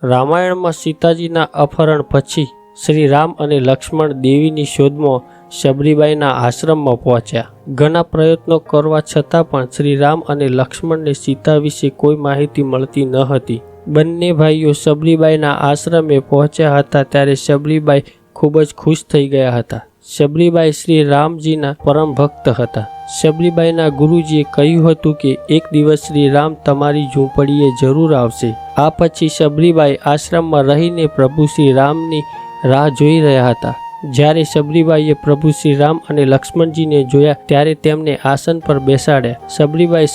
રામાયણમાં સીતાજીના અપહરણ પછી શ્રી રામ અને લક્ષ્મણ દેવીની શોધમાં શબરીબાઈના આશ્રમમાં પહોંચ્યા. ઘણા પ્રયત્નો કરવા છતાં પણ શ્રી રામ અને લક્ષ્મણને સીતા વિશે કોઈ માહિતી મળતી ન હતી. બંને ભાઈઓ શબરીબાઈના આશ્રમે પહોંચ્યા હતા ત્યારે શબરીબાઈ ખૂબ જ ખુશ થઈ ગયા હતા. શબરીબાઈ શ્રી રામજીના પરમ ભક્ત હતા. શબરીબાઈના ગુરુજીએ કહ્યું હતું કે એક દિવસ શ્રી રામ તમારી ઝૂંપડીએ જરૂર આવશે. આ પછી શબરીબાઈ આશ્રમમાં રહીને પ્રભુ શ્રી રામની રાહ જોઈ રહ્યા હતા. જ્યારે શબરીબાઈએ પ્રભુ શ્રી રામ અને લક્ષ્મણજીને જોયા ત્યારે તેમને આસન પર બેસાડ્યા. શબરીબાઈ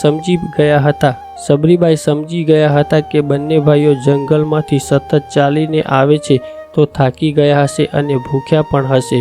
સમજી ગયા હતા કે બંને ભાઈઓ જંગલમાંથી સતત ચાલીને આવે છે તો થાકી ગયા હશે અને ભૂખ્યા પણ હશે.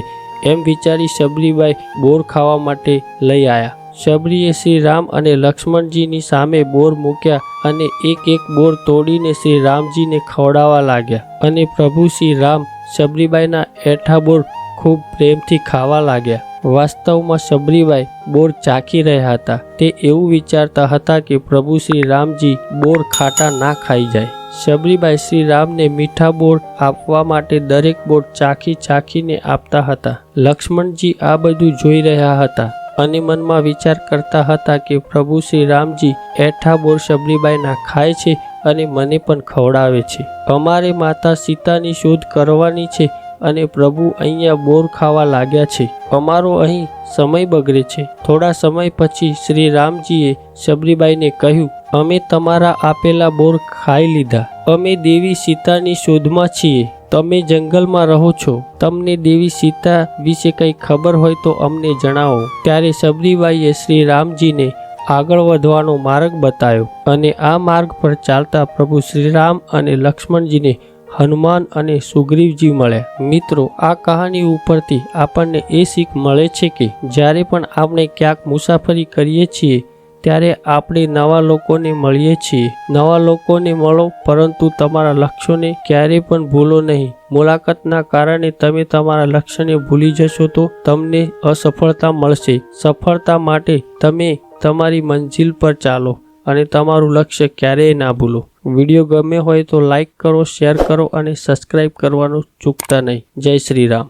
એમ વિચારી શબરીબાઈ બોર ખાવા માટે લઈ આવ્યા. શબરીએ શ્રી રામ અને લક્ષ્મણજીની સામે બોર મૂક્યા અને એક એક બોર તોડીને શ્રી રામજીને ખવડાવવા લાગ્યા. અને પ્રભુ શ્રી રામ શબરીબાઈના એઠા બોર ખૂબ પ્રેમથી ખાવા લાગ્યા. વાસ્તવમાં શબરીબાઈ બોર ચાખી રહ્યા હતા. તે એવું વિચારતા હતા કે પ્રભુ શ્રી રામજી બોર ખાટા ના ખાઈ જાય. શબરીબાઈ શ્રી રામને મીઠા બોર આપવા માટે દરેક બોર ચાખીને આપતા હતા. લક્ષ્મણજી આ બધું જોઈ રહ્યા હતા અને મનમાં વિચાર કરતા હતા કે પ્રભુ શ્રી રામજી એઠા બોર શબરીબાઈના ખાય છે અને મને પણ ખવડાવે છે. અમારે માતા સીતાની શોધ કરવાની છે અને પ્રભુ અહીંયા બોર ખાવા લાગ્યા છે. અમારો અહીં સમય બગડે છે. થોડા સમય પછી શ્રી રામજીએ શબરીબાઈને કહ્યું, અમે તમારા આપેલા બોર ખાઈ લીધા. અમે દેવી સીતાની શોધમાં છીએ. તમે જંગલમાં રહો છો. તમને દેવી સીતા વિશે કંઈ ખબર હોય તો અમને જણાવો. ત્યારે શબરીબાઈએ શ્રી રામજીને આગળ વધવાનો માર્ગ બતાવ્યો અને આ માર્ગ પર ચાલતા પ્રભુ શ્રી રામ અને લક્ષ્મણજીને હનુમાન અને સુગ્રીવજી મળ્યા. મિત્રો, આ કહાની ઉપરથી આપણને એ શીખ મળે છે કે જ્યારે પણ આપણે ક્યાંક મુસાફરી કરીએ છીએ ત્યારે આપણે નવા લોકોને મળીએ છીએ. નવા લોકોને મળો, પરંતુ તમારા લક્ષ્યોને ક્યારેય પણ ભૂલો નહીં. મુલાકાતના કારણે તમે તમારા લક્ષ્યને ભૂલી જશો તો તમને અસફળતા મળશે. સફળતા માટે તમે તમારી મંજિલ પર ચાલો અને તમારું લક્ષ્ય ક્યારેય ના ભૂલો. વિડીયો ગમે હોય તો લાઈક કરો, શેર કરો અને સબસ્ક્રાઈબ કરવાનું ચૂકતા નહીં. જય શ્રી રામ.